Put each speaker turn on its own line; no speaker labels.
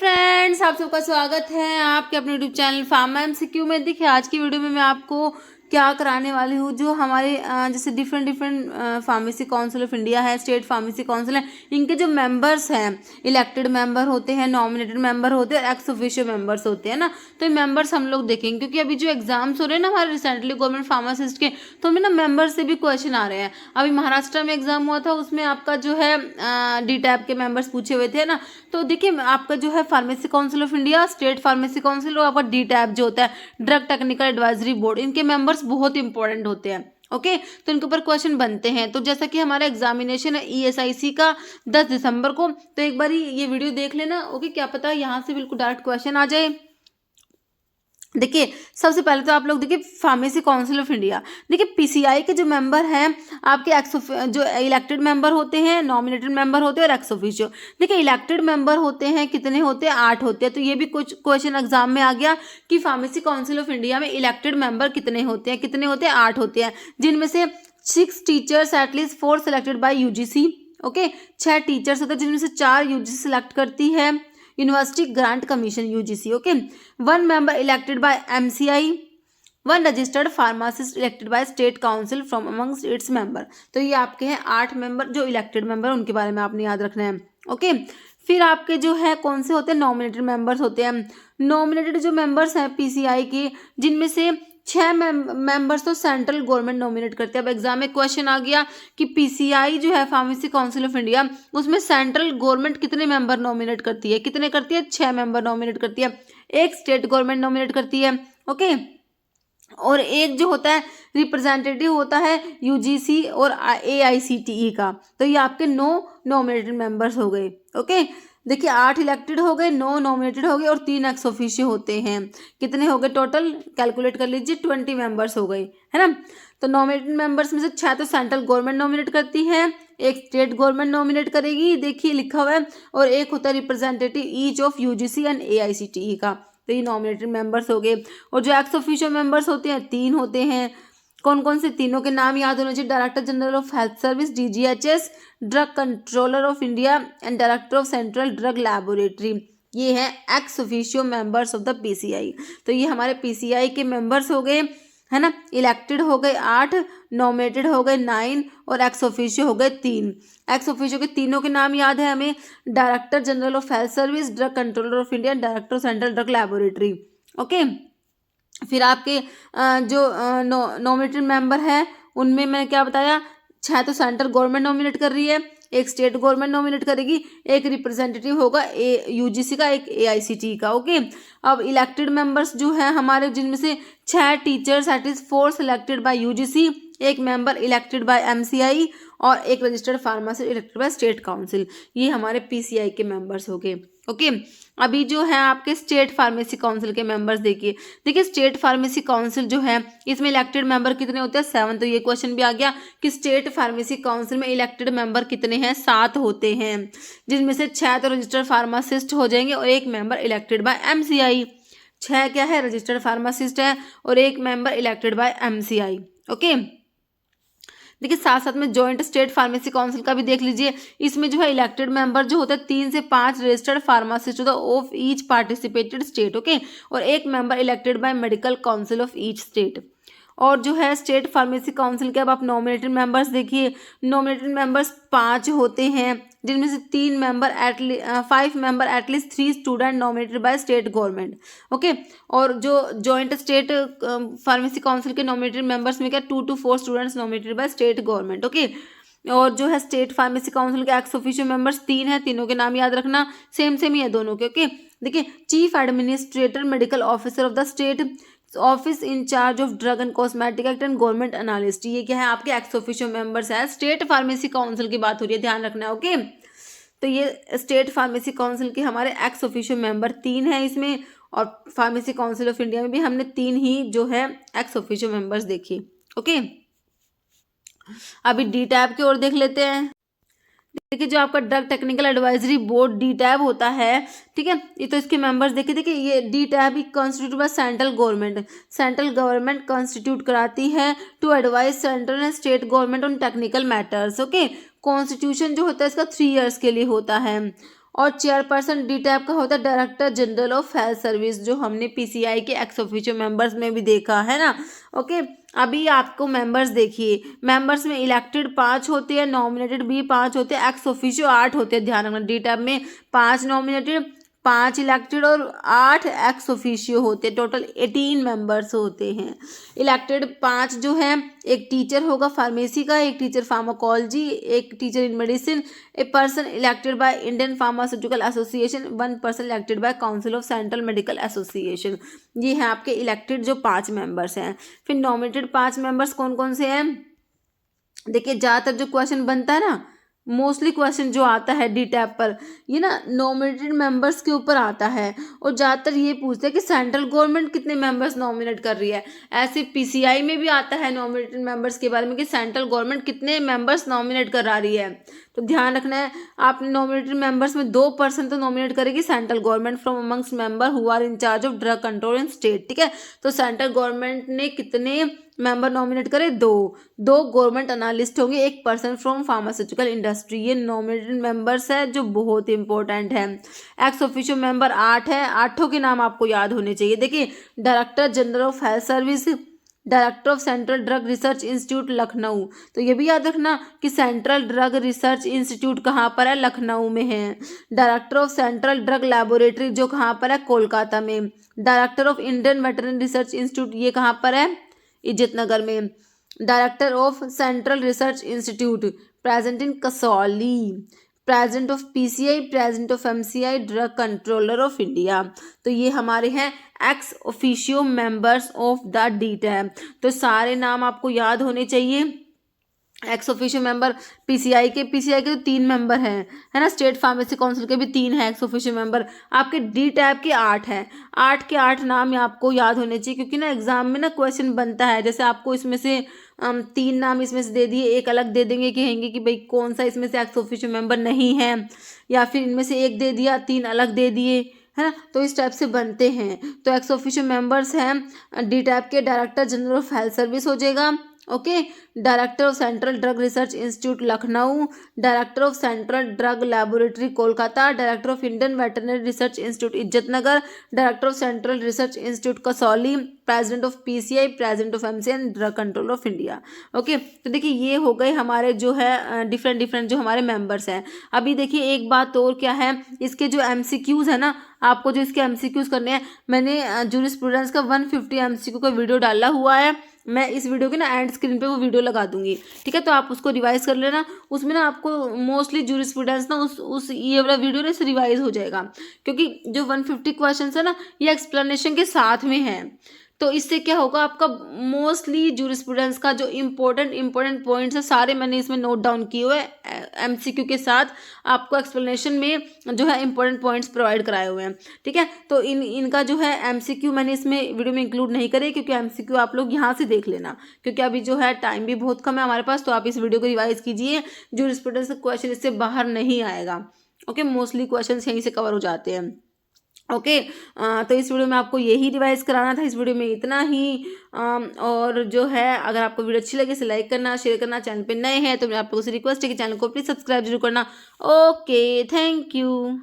Friends, आप सबका स्वागत है आपके अपने यूट्यूब चैनल फार्मा एमसीक्यू में। देखिए आज की वीडियो में मैं आपको क्या कराने वाली हूँ, जो हमारे जैसे different pharmacy council of India है, स्टेट फार्मेसी काउंसिल है, इनके जो मेंबर्स हैं, इलेक्टेड मेंबर होते हैं, नॉमिनेटेड मेंबर होते हैं और एक्स ऑफिशियो मेंबर्स होते हैं ना। तो ये मेंबर्स हम लोग देखेंगे क्योंकि अभी जो एग्जाम्स हो रहे हैं ना हमारे रिसेंटली गवर्नमेंट फार्मासिस्ट के, तो हमें ना मेंबर से भी क्वेश्चन आ रहे हैं। अभी महाराष्ट्र में एग्जाम हुआ था, उसमें आपका जो है डी टैब के मेंबर्स पूछे हुए थे ना। तो देखिए आपका जो है pharmacy council of India, state pharmacy council और आपका डी टैब जो होता है ड्रग टेक्निकल एडवाइजरी बोर्ड, इनके मेंबर्स बहुत इंपॉर्टेंट होते हैं। ओके तो इनके ऊपर क्वेश्चन बनते हैं। तो जैसा कि हमारा एग्जामिनेशन है ईएसआईसी का 10 दिसंबर को, तो एक बार ये वीडियो देख लेना। ओके क्या पता यहाँ से बिल्कुल डायरेक्ट क्वेश्चन आ जाए। देखिए सबसे पहले तो आप लोग देखिए फार्मेसी काउंसिल ऑफ इंडिया, देखिए पीसीआई के जो मेंबर हैं आपके जो इलेक्टेड मेंबर होते हैं, नॉमिनेटेड मेंबर होते हैं और एक्स ऑफिशियो। देखिए इलेक्टेड मेंबर होते हैं, कितने होते हैं? 8 होते हैं। तो ये भी कुछ क्वेश्चन एग्जाम में आ गया कि फार्मेसी काउंसिल ऑफ इंडिया में इलेक्टेड मेंबर कितने होते हैं? कितने होते हैं? 8 होते हैं, जिनमें से 6 teachers at least 4 selected bye UGC. Okay 6 teachers होते हैं, जिनमें से 4 यूजीसी सेलेक्ट करती है, university grant commission UGC. Okay 1 member elected by MCI, 1 registered pharmacist elected by state council from amongst its member. तो ये आपके हैं 8 मेंबर जो इलेक्टेड मेंबर, उनके बारे में आपने याद रखना है। ओके फिर आपके जो है कौन से होते हैं? नॉमिनेटेड मेंबर्स होते हैं। नॉमिनेटेड जो मेंबर्स हैं पीसीआई के, जिनमें से 6 मेंबर्स तो सेंट्रल गवर्नमेंट नॉमिनेट करते हैं। अब एग्जाम में क्वेश्चन आ गया कि पीसीआई जो है फार्मेसी काउंसिल ऑफ इंडिया, उसमें सेंट्रल गवर्नमेंट कितने मेंबर नॉमिनेट करती है? कितने करती है? 6 मेंबर नॉमिनेट करती है। एक स्टेट गवर्नमेंट नॉमिनेट करती है। ओके और एक जो होता है रिप्रेजेंटेटिव होता है यूजीसी और एआईसीटीई का। तो ये आपके 9 नॉमिनेटेड मेंबर्स हो गए। ओके देखिए 8 इलेक्टेड हो गए, 9 नॉमिनेटेड हो गए और 3 एक्स ऑफिशियो होते हैं। कितने हो गए टोटल? कैलकुलेट कर लीजिए, 20 मेंबर्स हो गए, है ना। तो नॉमिनेटेड मेंबर्स में से 6 तो सेंट्रल गवर्नमेंट नॉमिनेट करती है, एक स्टेट गवर्नमेंट नॉमिनेट करेगी, देखिए लिखा हुआ है, और एक होता है representative each of UGC and AICTE का। तो ये नॉमिनेटेड मेंबर्स हो गए। और जो एक्स ऑफिशियो मेंबर्स होते हैं 3 होते हैं। कौन कौन से? तीनों के नाम याद होने चाहिए। Director general of health service DGHS, drug controller of India and director of central drug laboratory. ये है ex officio members of the PCI. तो ये हमारे पीसीआई के मेंबर्स हो गए, है ना। इलेक्टेड हो गए 8, नॉमिनेटेड हो गए 9 और एक्स ऑफिशियो हो गए 3। एक्स ऑफिशियो के तीनों के नाम याद है हमें, director general of health service, drug controller of India, director of central drug laboratory. Okay फिर आपके जो नॉमिनेटेड मेंबर है उनमें मैंने क्या बताया, 6 तो सेंट्रल गवर्नमेंट नॉमिनेट कर रही है, एक स्टेट गवर्नमेंट नॉमिनेट करेगी, एक रिप्रेजेंटेटिव होगा यूजीसी का, एक एआईसीटी का। ओके अब इलेक्टेड मेंबर्स जो है हमारे, जिनमें से 6 teachers at least 4 selected bye UGC, एक मेंबर इलेक्टेड बाय एमसीआई और एक registered pharmacist elected by state council. ये हमारे पीसीआई के मेंबर्स हो गए। ओके अभी जो है आपके स्टेट फार्मेसी काउंसिल के मेंबर्स देखिए स्टेट फार्मेसी काउंसिल जो है इसमें इलेक्टेड मेंबर कितने होते हैं? 7। तो ये क्वेश्चन भी आ गया कि स्टेट फार्मेसी काउंसिल में इलेक्टेड मेंबर कितने हैं? 7 होते हैं, जिनमें से 6 तो रजिस्टर्ड फार्मासिस्ट हो जाएंगे और एक मेंबर इलेक्टेड बाय एमसीआई। 6 क्या है? रजिस्टर्ड फार्मासिस्ट है और एक member elected by MCI. Okay देखिए साथ साथ में जॉइंट स्टेट फार्मेसी काउंसिल का भी देख लीजिए। इसमें जो है इलेक्टेड मेंबर जो होता है 3 से 5 रजिस्टर्ड फार्मासिस्ट होता है of each participated state. Okay और एक member elected by medical council of each state. और जो है स्टेट फार्मेसी काउंसिल के अब आप नॉमिनेटेड मेंबर्स देखिए, नॉमिनेटेड मेंबर्स 5 होते हैं, जिनमें से 5 member at least 3 student nominated by state government. Okay और जो जॉइंट स्टेट फार्मेसी काउंसिल के नॉमिनेटेड मेंबर्स में क्या 2 to 4 students nominated by state government. Okay और जो है स्टेट फार्मेसी काउंसिल के एक्स ऑफिशियो मेंबर्स 3 हैं, तीनों के नाम याद रखना, सेम ही है दोनों के। ओके देखिए chief administrator medical officer of the state, office in charge of drug and cosmetic act and government analyst. ये क्या है? आपके एक्स ऑफिशियो मेंबर्स है। स्टेट फार्मेसी काउंसिल की बात हो रही है, ध्यान रखना है। ओके तो ये स्टेट फार्मेसी काउंसिल के हमारे एक्स ऑफिशियो मेंबर 3 है इसमें, और फार्मेसी काउंसिल ऑफ इंडिया में भी हमने 3 ही जो है एक्स ऑफिशियो मेंबर्स देखी। ओके अभी डी टैब की ओर देख लेते हैं। देखिए जो आपका drug technical advisory board D tab होता है, ठीक है, ये तो इसके मेंबर्स देखिए ये डी टैब ही constitute by central government constitute कराती है to advise central and state government on technical matters. Okay constitution जो होता है इसका 3 ईयर्स के लिए होता है। और चेयरपर्सन डी टैप का होता है director general of health service, जो हमने पीसीआई के एक्स ऑफिशियो मेंबर्स में भी देखा है ना। ओके, अभी आपको मेंबर्स देखिए, मेंबर्स में इलेक्टेड 5 होते हैं, नॉमिनेटेड भी 5 होते हैं, एक्स ऑफिशियो 8 होते हैं। ध्यान रखना, डी टैप में 5 नॉमिनेटेड, 5 इलेक्टेड और 8 एक्स ऑफिशियो होते हैं। टोटल 18 मेंबर्स होते हैं। इलेक्टेड 5 जो है, एक टीचर होगा फार्मेसी का, एक टीचर फार्माकोलॉजी, एक teacher in medicine, a person elected by Indian pharmaceutical association, 1 person elected by council of central medical association. ये है आपके इलेक्टेड जो 5 मेंबर्स हैं। फिर नॉमिनेटेड 5 मेंबर्स कौन कौन से हैं? देखिए, ज़्यादातर जो क्वेश्चन बनता है ना, मोस्टली क्वेश्चन जो आता है डी टैप पर, ये ना नॉमिनेटेड मेंबर्स के ऊपर आता है, और ज़्यादातर ये पूछते हैं कि सेंट्रल गवर्नमेंट कितने मेंबर्स नॉमिनेट कर रही है। ऐसे पीसीआई में भी आता है नॉमिनेटेड मेंबर्स के बारे में कि सेंट्रल गवर्नमेंट कितने मेंबर्स नॉमिनेट करा रही है। तो ध्यान रखना है, आपने नॉमिनेटेड मेंबर्स में 2 पर्सन तो नॉमिनेट करेगी central government from amongst member who are in charge of drug control in state. ठीक है, तो सेंट्रल गवर्नमेंट ने कितने मेंबर नॉमिनेट करे? 2 गवर्नमेंट एनालिस्ट होंगे, 1 पर्सन फ्रॉम फार्मास्यूटिकल इंडस्ट्री। ये नॉमिनेटेड मेंबर्स है जो बहुत इंपॉर्टेंट है। एक्स ऑफिशियो मेंबर 8 है, 8 के नाम आपको याद होने चाहिए। देखिए, director general of health service, director of central drug research institute Lucknow, तो ये भी याद रखना कि सेंट्रल ड्रग रिसर्च इंस्टीट्यूट कहाँ पर है? लखनऊ में है। Director of central drug laboratory जो कहाँ पर है? कोलकाता में। Director of Indian veterinary research institute ये कहाँ पर है? इज्जत नगर में। Director of central research institute present in Kasauli. Present of PCI, present of MCI, drug controller of India. तो ये हमारे हैं ex officio members of the D tap. तो सारे नाम आपको याद होने चाहिए। एक्स ऑफिशियो मेंबर पीसीआई के तो 3 मेंबर हैं, है ना। स्टेट फार्मेसी काउंसिल के भी 3 हैं एक्स ऑफिशियो मेंबर। आपके डी टैप के 8 हैं। 8 के 8 नाम आपको याद होने चाहिए, क्योंकि ना एग्जाम में ना क्वेश्चन बनता है। जैसे आपको इसमें से 3 नाम इसमें से दे दिए, एक अलग दे देंगे, कहेंगे कि भाई कौन सा इसमें से एक्स ऑफिशियो मेंबर नहीं है, या फिर इनमें से एक दे दिया, 3 अलग दे दिए, है ना। तो इस टाइप से बनते हैं। तो एक्स ऑफिशियो मेंबर्स हैं डी टैप के director general of health service हो जाएगा। Okay, director of central drug research institute Lucknow, director of central drug laboratory Kolkata, director of Indian veterinary research institute Izzatnagar, director of central research institute Kasauli, president of PCI, president of MCI and drug control of India. Okay, तो देखिए ये हो गए हमारे जो है different जो हमारे मेंबर्स हैं। अभी देखिए एक बात और क्या है, इसके जो एमसीक्यूज है ना, आपको जो इसके एमसीक्यूज करने हैं, मैंने जूरिस्प्रूडेंस का 150 एमसीक्यू का वीडियो डाला हुआ है। मैं इस वीडियो के ना एंड स्क्रीन पे वो वीडियो लगा दूंगी, ठीक है। तो आप उसको रिवाइज कर लेना। उसमें ना आपको मोस्टली जूरिस्प्रूडेंस ना उस ये वाला वीडियो ना से रिवाइज हो जाएगा, क्योंकि जो 150 क्वेश्चन है ना, ये एक्सप्लेनेशन के साथ में है। तो इससे क्या होगा, आपका मोस्टली जूरिस्प्रूडेंस का जो इम्पोर्टेंट पॉइंट्स है सारे मैंने इसमें नोट डाउन किए हुए हैं। एमसीक्यू के साथ आपको एक्सप्लेनेशन में जो है इंपॉर्टेंट पॉइंट्स प्रोवाइड कराए हुए हैं, ठीक है। तो इनका जो है एमसीक्यू मैंने इसमें वीडियो में इंक्लूड नहीं करे, क्योंकि एमसीक्यू आप लोग यहाँ से देख लेना, क्योंकि अभी जो है टाइम भी बहुत कम है हमारे पास। तो आप इस वीडियो को रिवाइज कीजिए, जूरिस्प्रूडेंस का क्वेश्चन इससे बाहर नहीं आएगा। ओके, मोस्टली क्वेश्चन यहीं से कवर हो जाते हैं। ओके, तो इस वीडियो में आपको यही रिवाइज कराना था। इस वीडियो में इतना ही। और जो है, अगर आपको वीडियो अच्छी लगे इसे लाइक करना, शेयर करना। चैनल पे नए हैं तो मैं आप लोगों से रिक्वेस्ट है कि चैनल को प्लीज़ सब्सक्राइब जरूर करना। Okay, thank you.